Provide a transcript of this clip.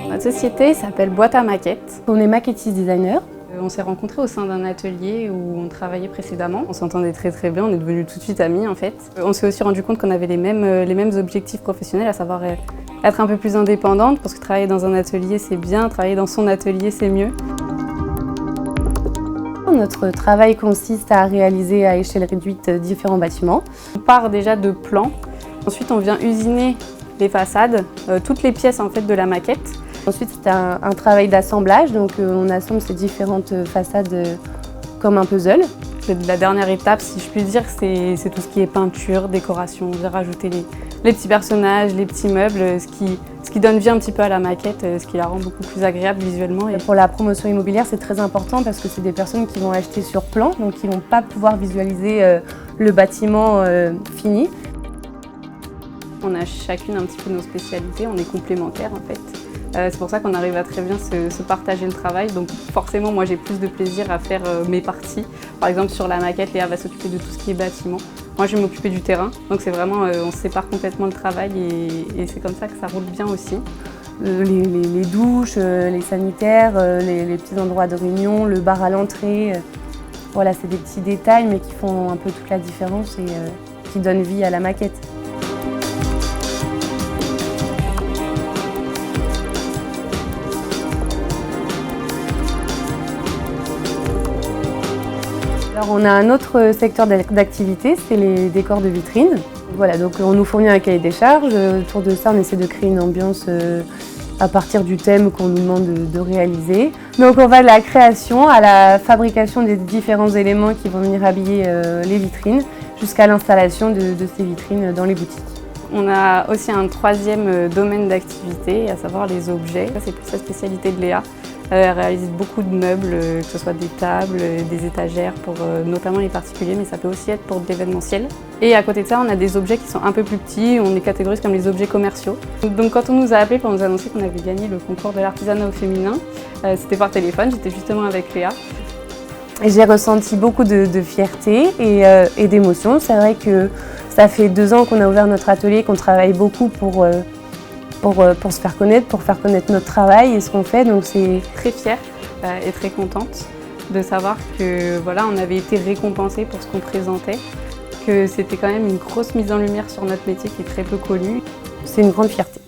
Notre société s'appelle Boîte à maquettes. On est maquettiste designer. On s'est rencontrés au sein d'un atelier où on travaillait précédemment. On s'entendait très bien, on est devenus tout de suite amis en fait. On s'est aussi rendu compte qu'on avait les mêmes objectifs professionnels, à savoir être un peu plus indépendante, parce que travailler dans un atelier c'est bien, travailler dans son atelier c'est mieux. Notre travail consiste à réaliser à échelle réduite différents bâtiments. On part déjà de plans, ensuite on vient usiner les façades, toutes les pièces en fait de la maquette. Ensuite, c'est un travail d'assemblage, donc on assemble ces différentes façades comme un puzzle. La dernière étape, si je puis dire, c'est tout ce qui est peinture, décoration. On vient rajouter les petits personnages, les petits meubles, ce qui donne vie un petit peu à la maquette, ce qui la rend beaucoup plus agréable visuellement. Et pour la promotion immobilière, c'est très important parce que c'est des personnes qui vont acheter sur plan, donc qui ne vont pas pouvoir visualiser le bâtiment fini. On a chacune un petit peu nos spécialités, on est complémentaires en fait. C'est pour ça qu'on arrive à très bien se partager le travail. Donc forcément, moi j'ai plus de plaisir à faire mes parties. Par exemple, sur la maquette, Léa va s'occuper de tout ce qui est bâtiment. Moi, je vais m'occuper du terrain. Donc c'est vraiment, on se sépare complètement le travail et c'est comme ça que ça roule bien aussi. Les douches, les sanitaires, les petits endroits de réunion, le bar à l'entrée. Voilà, c'est des petits détails mais qui font un peu toute la différence et qui donnent vie à la maquette. Alors on a un autre secteur d'activité, c'est les décors de vitrine. Voilà, donc on nous fournit un cahier des charges. Autour de ça, on essaie de créer une ambiance à partir du thème qu'on nous demande de réaliser. Donc on va de la création à la fabrication des différents éléments qui vont venir habiller les vitrines, jusqu'à l'installation de ces vitrines dans les boutiques. On a aussi un troisième domaine d'activité, à savoir les objets. Ça, c'est plus la spécialité de Léa. Elle réalise beaucoup de meubles, que ce soit des tables, des étagères pour notamment les particuliers, mais ça peut aussi être pour de l'événementiel. Et à côté de ça, on a des objets qui sont un peu plus petits, on les catégorise comme les objets commerciaux. Donc quand on nous a appelés pour nous annoncer qu'on avait gagné le concours de l'artisanat au féminin, c'était par téléphone, j'étais justement avec Léa. J'ai ressenti beaucoup de fierté et d'émotion. C'est vrai que ça fait 2 ans qu'on a ouvert notre atelier, qu'on travaille beaucoup pour se faire connaître notre travail et ce qu'on fait. Donc c'est très fière et très contente de savoir que voilà, on avait été récompensés pour ce qu'on présentait, que c'était quand même une grosse mise en lumière sur notre métier qui est très peu connu. C'est une grande fierté.